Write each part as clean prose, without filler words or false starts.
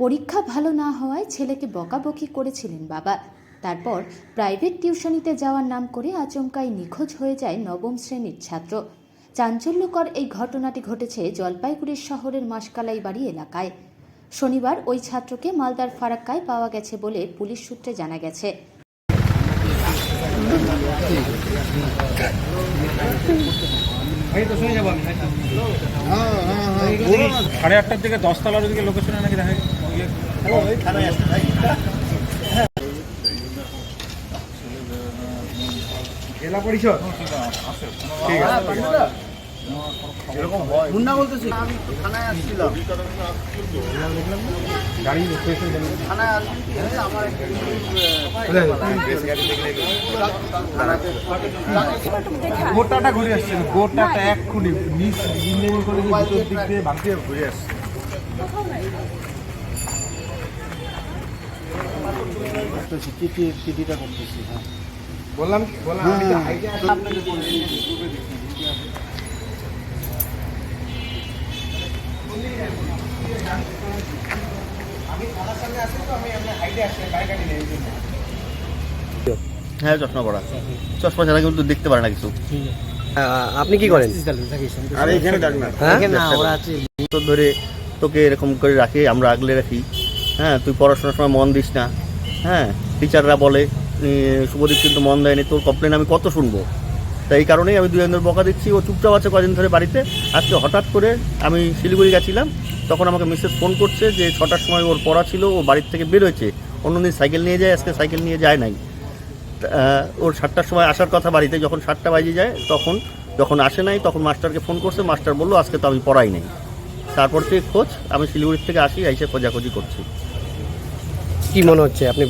পরীক্ষা ভালো না হওয়ায় ছেলেকে বকাবকি করেছিলেন বাবা। তারপর প্রাইভেট টিউশনিতে যাওয়ার নাম করে আচমকাই নিখোঁজ হয়ে যায় নবম শ্রেণীর ছাত্র। চাঞ্চল্যকর এই ঘটনাটি ঘটেছে জলপাইগুড়ির শহরের মাসকালাই বাড়ি এলাকায়। শনিবার ওই ছাত্রকে মালদার ফারাক্কায় পাওয়া গেছে বলে পুলিশ সূত্রে জানা গেছে। সাড়ে 8টার দিকে 10তলার দিকে লোকেশনে নাকি দেখা জেলা পরিষদ ঠিক আছে। এরকম হয় মুন্না বলতেছি, আমি থানায় আসছিলাম, গাড়ি থানায় আসছি, আমার গোটাটা ঘুরে আসছিল, গোটাটা এক খুলি নিচ ইঞ্জিনিয়ারিং কলেজের ভিতর দিক দিয়ে ভাঙতে ঘুরে আসছে। চিঠিটা করতেছি, বললাম হ্যাঁ, চশমা পড়া, চশমা ছাড়া কিন্তু দেখতে পারে না কিছু। আপনি কি করেন? আর এখানে ধরে তোকে এরকম করে রাখি, আমরা আগলে রাখি। হ্যাঁ, তুই পড়াশোনার সময় মন দিস না। হ্যাঁ, টিচাররা বলে শুভদীপ কিন্তু মন দেয়নি, তোর কমপ্লেন আমি কত শুনবো। তাই এই কারণেই আমি 2 দিন বকা দিচ্ছি। ও চুপচাপ আছে কদিন ধরে বাড়িতে। আজকে হঠাৎ করে আমি শিলিগুড়ি গেছিলাম, তখন আমাকে মিসেস ফোন করছে যে 6টার সময় ওর পড়া ছিল, ও বাড়ির থেকে বেরোয়েছে। অন্যদিন সাইকেল নিয়ে যায়, আজকে সাইকেল নিয়ে যায় নাই। ওর 7টার সময় আসার কথা বাড়িতে, যখন 7টা বাজে যায় যখন আসে নাই তখন মাস্টারকে ফোন করছে। মাস্টার বললো আজকে তো আমি পড়াই নেই। তারপর থেকে খোঁজ, আমি শিলিগুড়ির থেকে আসি, এসে খোঁজাখুঁজি করছি। কি মনে হচ্ছে আপনি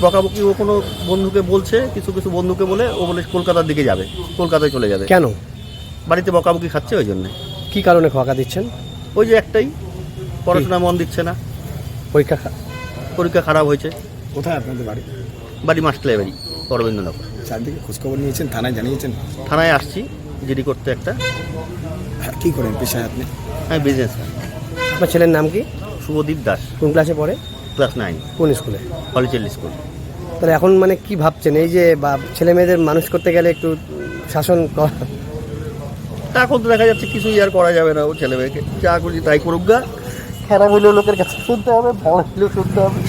বকাবকি ও কোনো বন্ধুকে বলছে, কিছু বন্ধুকে বলে ও বলে কলকাতার দিকে যাবে, কলকাতায় চলে যাবে। কেন? বাড়িতে বকাবকি খাচ্ছে ওই জন্যে। কি কারণে বকা দিচ্ছেন? ওই যে একটাই, পড়াশোনায় মন দিচ্ছে না, পরীক্ষা খারাপ হয়েছে। কোথায় আপনাদের বাড়ি? বাড়ি মাসকালাই বাড়ি, অরবিন্দনগর। চারদিকে খোঁজখবর নিয়েছেন, থানায় জানিয়েছেন? থানায় আসছি জিডি করতে একটা। কি করেন পেশায় আপনি? হ্যাঁ, বিজনেস। আপনার ছেলের নাম কি? শুভদীপ দাস। কোন ক্লাসে পড়ে? ক্লাস 9। কোন স্কুলে? কলেজের স্কুল। তাহলে এখন মানে কি ভাবছেন, এই যে ছেলে মেয়েদের মানুষ করতে গেলে একটু শাসন করা? এখন তো দেখা যাচ্ছে কিছুই আর করা যাবে না। ও ছেলে মেয়েকে যা করছি তাই করুক গা। খারাপ হইলেও লোকের কাছে শুনতে হবে, ভালো হইলেও শুনতে হবে।